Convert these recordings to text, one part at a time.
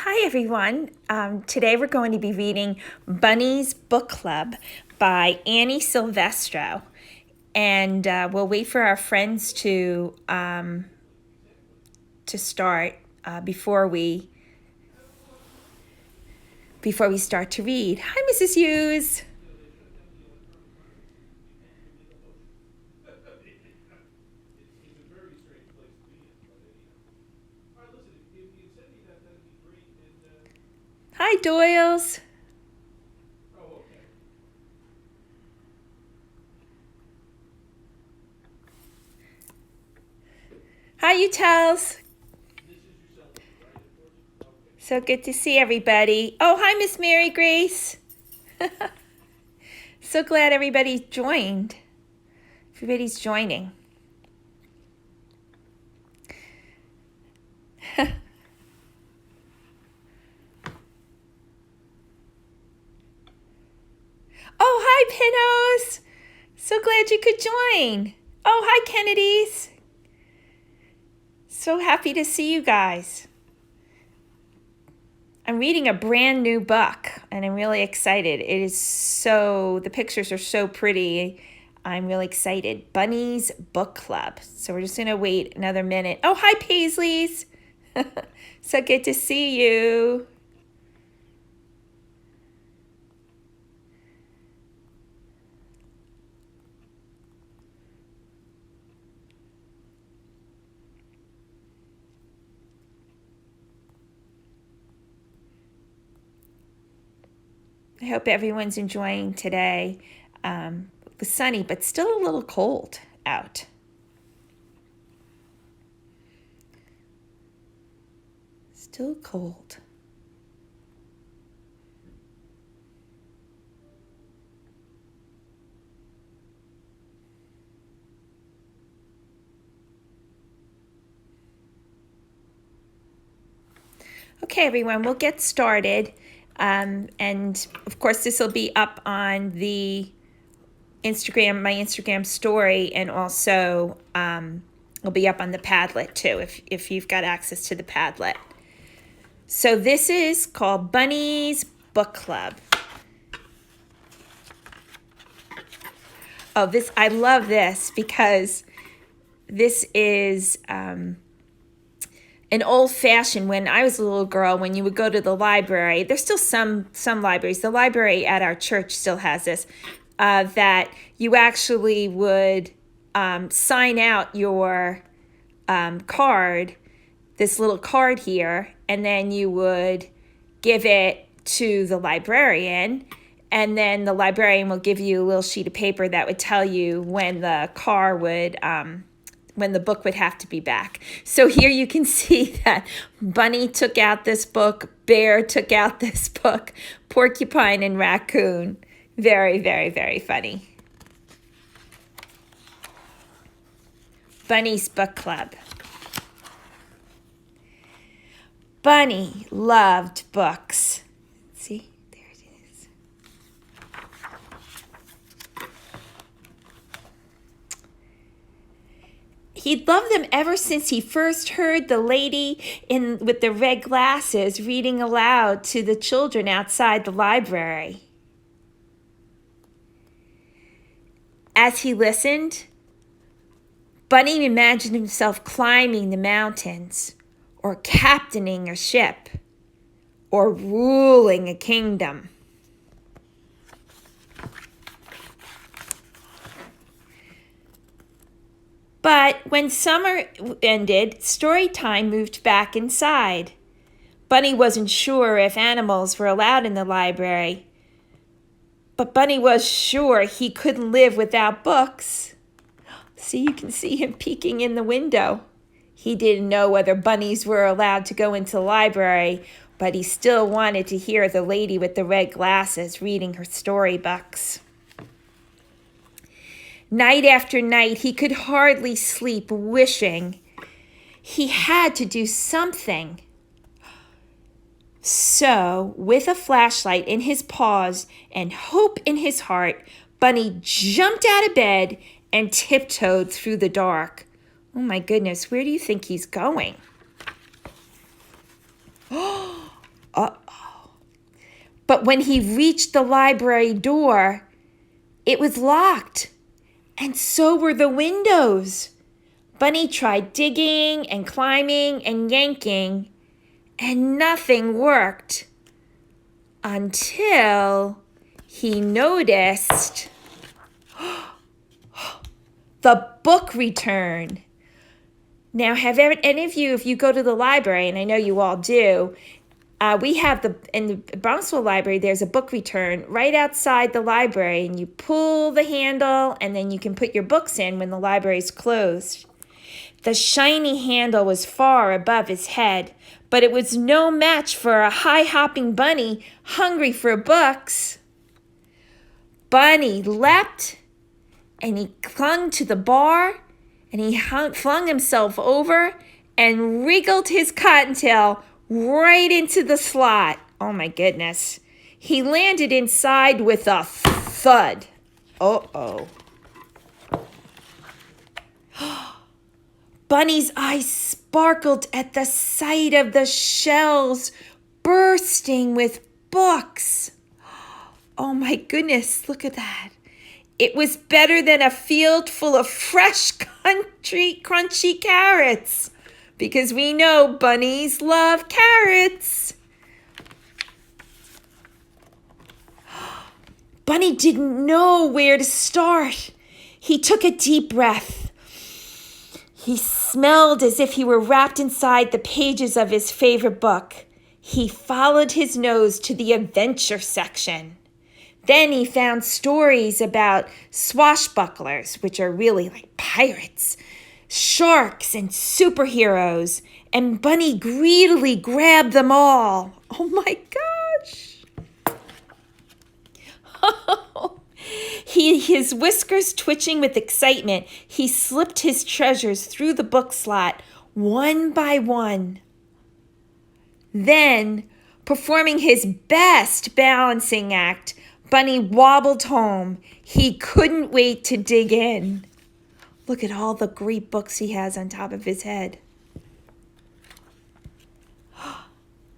Hi everyone. Today we're going to be reading Bunny's Book Club by Annie Silvestro, and we'll wait for our friends to start before we start to read. Hi, Mrs. Hughes. Hi, Doyles. Hi, Utels. So good to see everybody. Oh, hi, Miss Mary Grace. So glad everybody joined. Everybody's joining. Oh, hi, Pinos. So glad you could join. Oh, hi, Kennedys. So happy to see you guys. I'm reading a brand new book and I'm really excited. The pictures are so pretty. I'm really excited. Bunny's Book Club. So we're just going to wait another minute. Oh, hi, Paisleys. So good to see you. I hope everyone's enjoying today. It was sunny, but still a little cold out. Still cold. Okay, everyone, we'll get started. And of course, this will be up on the my Instagram story, and also it'll be up on the Padlet too, if you've got access to the Padlet. So this is called Bunny's Book Club. Oh, I love this because this is an old-fashioned. When I was a little girl, when you would go to the library, there's still some libraries. The library at our church still has this, that you actually would sign out your card, this little card here, and then you would give it to the librarian, and then the librarian will give you a little sheet of paper that would tell you when the book would have to be back. So here you can see that Bunny took out this book, Bear took out this book, Porcupine and Raccoon. Very, very, very funny. Bunny's Book Club. Bunny loved books. See, there it is. He'd loved them ever since he first heard the lady with the red glasses reading aloud to the children outside the library. As he listened, Bunny imagined himself climbing the mountains, or captaining a ship, or ruling a kingdom. But when summer ended, story time moved back inside. Bunny wasn't sure if animals were allowed in the library, but Bunny was sure he couldn't live without books. See, you can see him peeking in the window. He didn't know whether bunnies were allowed to go into the library, but he still wanted to hear the lady with the red glasses reading her storybooks. Night after night, he could hardly sleep, wishing he had to do something. So, with a flashlight in his paws and hope in his heart, Bunny jumped out of bed and tiptoed through the dark. Oh my goodness, where do you think he's going? But when he reached the library door, it was locked, and so were the windows. Bunny tried digging and climbing and yanking, and nothing worked until he noticed the book return. Now, have any of you, if you go to the library, and I know you all do, we have in the Bronxville Library, there's a book return right outside the library, and you pull the handle, and then you can put your books in when the library's closed. The shiny handle was far above his head, but it was no match for a high-hopping bunny hungry for books. Bunny leapt, and he clung to the bar, and he flung himself over and wriggled his cottontail right into the slot. Oh my goodness. He landed inside with a thud. Uh-oh. Bunny's eyes sparkled at the sight of the shelves bursting with books. Oh my goodness, look at that. It was better than a field full of fresh crunchy carrots, because we know bunnies love carrots. Bunny didn't know where to start. He took a deep breath. He smelled as if he were wrapped inside the pages of his favorite book. He followed his nose to the adventure section. Then he found stories about swashbucklers, which are really like pirates, sharks, and superheroes, and Bunny greedily grabbed them all. Oh my gosh! His whiskers twitching with excitement, he slipped his treasures through the book slot one by one. Then, performing his best balancing act, Bunny wobbled home. He couldn't wait to dig in. Look at all the great books he has on top of his head.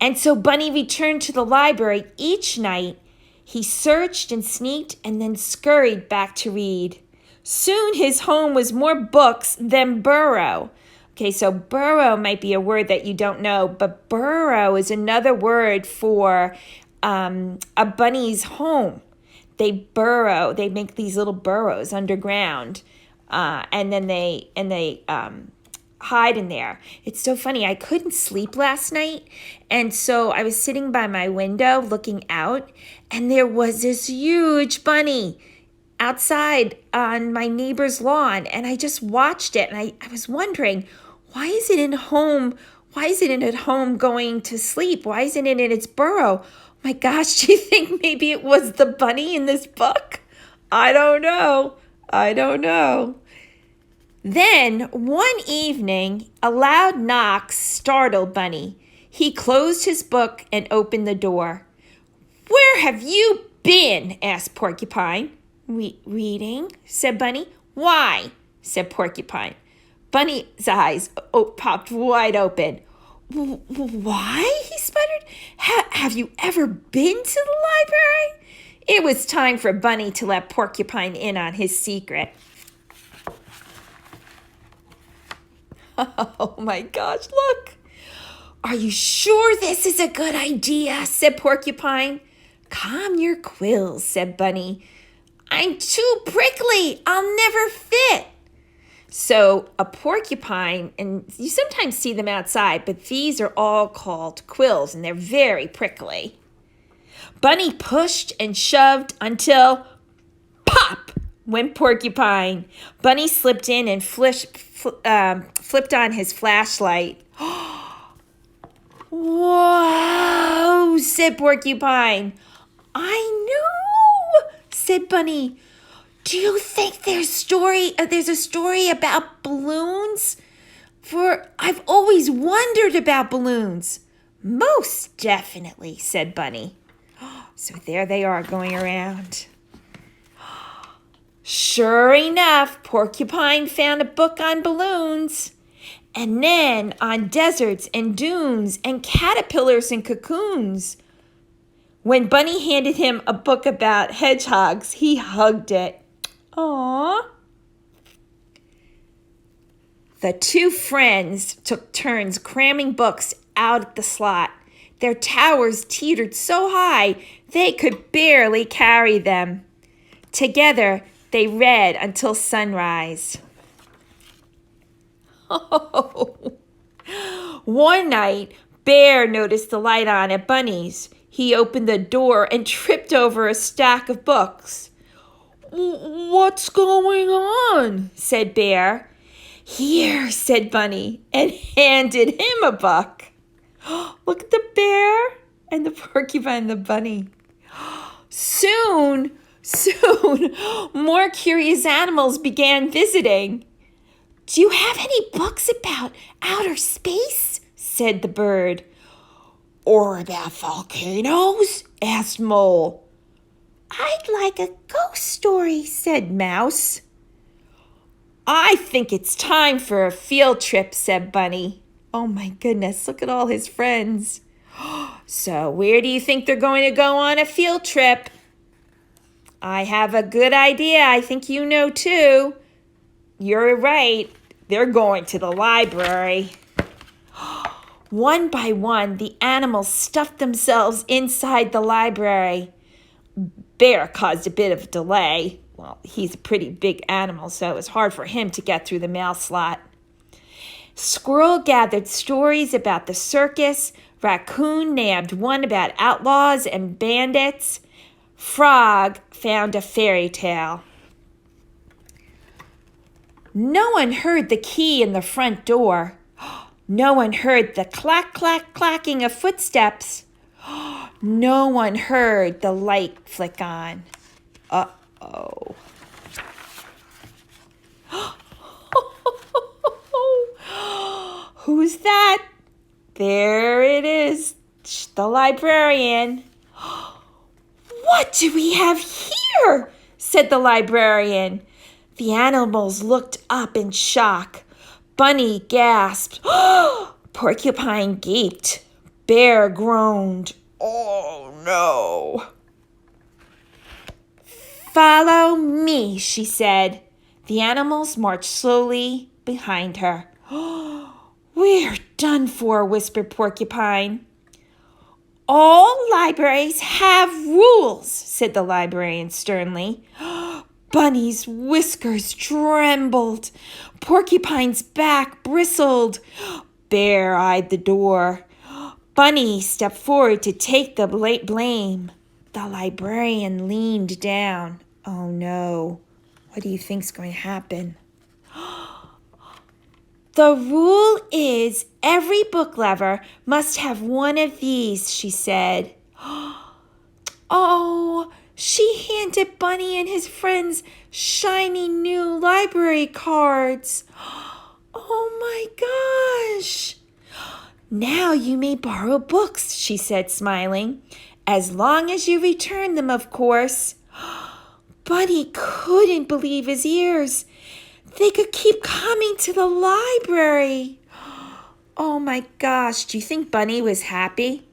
And so Bunny returned to the library each night. He searched and sneaked and then scurried back to read. Soon his home was more books than burrow. Okay, so burrow might be a word that you don't know, but burrow is another word for a bunny's home. They burrow. They make these little burrows underground, and then they hide in there. It's so funny. I couldn't sleep last night, and so I was sitting by my window looking out, and there was this huge bunny outside on my neighbor's lawn, and I just watched it, and I was wondering, why is it in home? Why isn't it at home going to sleep? Why isn't it in its burrow? My gosh, do you think maybe it was the bunny in this book? I don't know. Then, one evening, a loud knock startled Bunny. He closed his book and opened the door. "Where have you been?" asked Porcupine. Reading," said Bunny. "Why?" said Porcupine. Bunny's eyes popped wide open. "Why?" he sputtered. Have you ever been to the library?" It was time for Bunny to let Porcupine in on his secret. Oh my gosh, look. "Are you sure this is a good idea?" said Porcupine. "Calm your quills," said Bunny. "I'm too prickly. I'll never fit." So a porcupine, and you sometimes see them outside, but these are all called quills, and they're very prickly. Bunny pushed and shoved until pop went Porcupine. Bunny slipped in and flipped on his flashlight. "Whoa," said Porcupine. "I know," said Bunny. "Do you think there's a story about balloons? For I've always wondered about balloons." "Most definitely," said Bunny. So there they are going around. Sure enough, Porcupine found a book on balloons, and then on deserts and dunes and caterpillars and cocoons. When Bunny handed him a book about hedgehogs, he hugged it. Aww. The two friends took turns cramming books out at the slot. Their towers teetered so high they could barely carry them. Together, they read until sunrise. Oh. One night, Bear noticed the light on at Bunny's. He opened the door and tripped over a stack of books. "What's going on?" said Bear. "Here," said Bunny, and handed him a book. Look at the bear and the porcupine and the bunny. Soon, more curious animals began visiting. "Do you have any books about outer space?" said the bird. "Or about volcanoes?" asked Mole. "I'd like a ghost story," said Mouse. "I think it's time for a field trip," said Bunny. Oh my goodness, look at all his friends. So where do you think they're going to go on a field trip? I have a good idea. I think you know too. You're right. They're going to the library. One by one, the animals stuffed themselves inside the library. Bear caused a bit of a delay. Well, he's a pretty big animal, so it was hard for him to get through the mail slot. Squirrel gathered stories about the circus. Raccoon nabbed one about outlaws and bandits. Frog found a fairy tale. No one heard the key in the front door. No one heard the clack, clack, clacking of footsteps. No one heard the light flick on. Uh-oh. Who's that? There it is, the librarian. "What do we have here?" said the librarian. The animals looked up in shock. Bunny gasped. Porcupine gaped. Bear groaned. "Oh, no." "Follow me," she said. The animals marched slowly behind her. "We're done for," whispered Porcupine. "All libraries have rules," said the librarian sternly. Bunny's whiskers trembled. Porcupine's back bristled. Bear eyed the door. Bunny stepped forward to take the blame. The librarian leaned down. Oh no, what do you think's going to happen? "The rule is every book lover must have one of these," she said. Oh, she handed Bunny and his friends shiny new library cards. Oh my gosh. "Now you may borrow books," she said, smiling. "As long as you return them, of course." Bunny couldn't believe his ears. They could keep coming to the library. Oh my gosh, do you think Bunny was happy?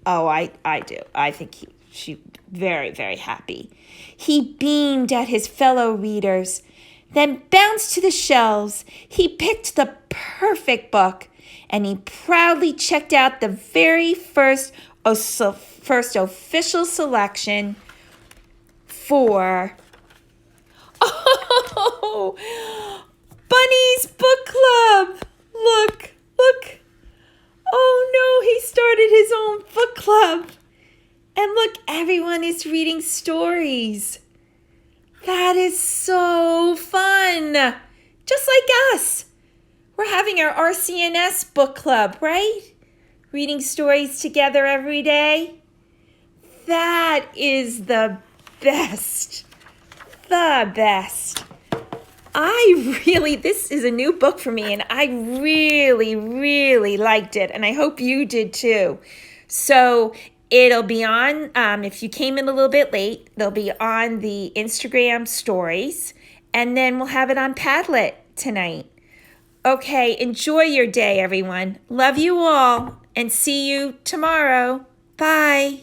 Oh, I do. I think she very, very happy. He beamed at his fellow readers, then bounced to the shelves. He picked the perfect book, and he proudly checked out the very first official selection for... Oh, Bunny's book club. Look. Oh no, he started his own book club. And look, everyone is reading stories. That is so fun. Just like us. We're having our RCNS book club, right? Reading stories together every day. That is the best. The best. This is a new book for me, and I really, really liked it, and I hope you did too. So it'll be on, if you came in a little bit late, they'll be on the Instagram stories, and then we'll have it on Padlet tonight. Okay, enjoy your day, everyone. Love you all, and see you tomorrow. Bye.